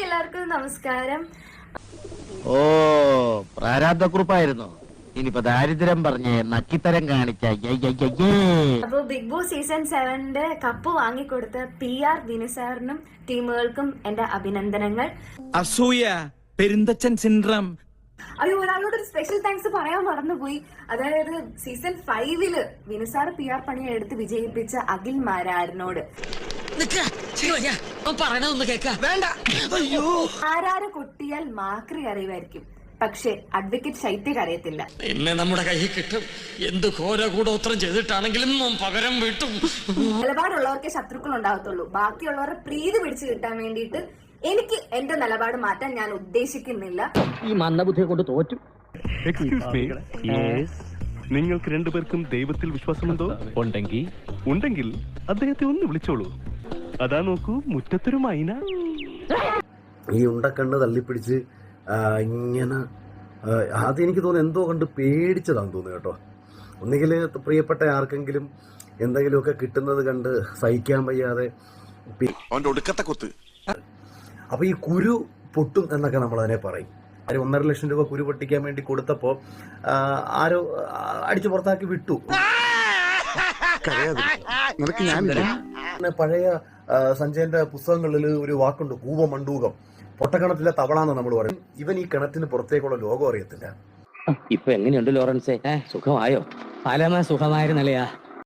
Hi എല്ലാവർക്കും നമസ്കാരം. ഓ പ്രാരാബ്ധക്കുറിപ്പായിരുന്നു. ഇനിയിപ്പോ ദാരിദ്ര്യം പറഞ്ഞ് നക്കിത്തരം കാണിച്ച. അപ്പൊ ബിഗ് ബോസ് സീസൺ 7 കപ്പ് വാങ്ങിക്കൊടുത്ത PR വിനുസാറിനും ടീമുകൾക്കും എന്റെ അഭിനന്ദനങ്ങൾ. അസൂയ, പെരുന്തച്ചൻ സിൻഡ്രം. അയ്യോ, ഒരാളോട് ഒരു സ്പെഷ്യൽ താങ്ക്സ് പറയാൻ മറന്നുപോയി. അതായത് സീസൺ 5 വിനുസാർ PR പണിയെ എടുത്ത് വിജയിപ്പിച്ച അഖിൽ മാരാരനോട്. ആരാര് കൊട്ടിയാൽ മാക്രി അറിവായിരിക്കും, പക്ഷെ അഡ്വക്കേറ്റ് ശൈത്യക്ക് അറിയത്തില്ല. എന്നെ നമ്മുടെ കയ്യിൽ കിട്ടും. എന്ത് ഘോര കൂടോത്രം ചെയ്തിട്ടാണെങ്കിലും പകരം വീട്ടും. നിലപാടുള്ളവർക്കേ ശത്രുക്കൾ ഉണ്ടാകത്തുള്ളൂ. ബാക്കിയുള്ളവരെ പ്രീതി പിടിച്ചു കിട്ടാൻ വേണ്ടിയിട്ട് എനിക്ക് എന്റെ നിലപാട് മാറ്റാൻ ഞാൻ ഉദ്ദേശിക്കുന്നില്ല. ഈ മന്ദബുദ്ധിയെ കൊണ്ട് തോറ്റു. നിങ്ങൾക്ക് രണ്ടുപേർക്കും ദൈവത്തിൽ വിശ്വാസമുണ്ടോ? ഉണ്ടെങ്കിൽ അദ്ദേഹത്തെ ഒന്ന് വിളിച്ചോളൂ. അതാ നോക്കൂ, മുറ്റത്തൊരു മൈന. ഈ ഉണ്ടക്കണ്ണ് തള്ളിപ്പിടിച്ച് ഇങ്ങനെ ആദ്യം എനിക്ക് തോന്നുന്നു എന്തോ കണ്ട് പേടിച്ചതാണെന്ന് തോന്നുന്നു കേട്ടോ. ഒന്നുകിൽ പ്രിയപ്പെട്ട ആർക്കെങ്കിലും എന്തെങ്കിലുമൊക്കെ കിട്ടുന്നത് കണ്ട് സഹിക്കാൻ വയ്യാതെ അപ്പൊ ഈ കുരു പൊട്ടും എന്നൊക്കെ നമ്മൾ അതിനെ പറയും. 1.5 ലക്ഷം രൂപ കുരു പൊട്ടിക്കാൻ വേണ്ടി കൊടുത്തപ്പോ ആരോ അടിച്ചു പുറത്താക്കി വിട്ടു. പഴയ സഞ്ജയന്റെ പുസ്തകങ്ങളിൽ ഒരു വാക്കുണ്ട്, കൂവമണ്ടൂകം. പൊട്ടക്കിണറ്റിലെ തവളാന്ന് നമ്മൾ പറയും. ഇവൻ ഈ കിണറ്റിന് പുറത്തേക്കുള്ള ലോകം അറിയത്തില്ല. ഇപ്പൊ എങ്ങനെയുണ്ട് ലോറൻസേ? സുഖമായോ? പരമ സുഖമായിരുന്നല്ലയാ.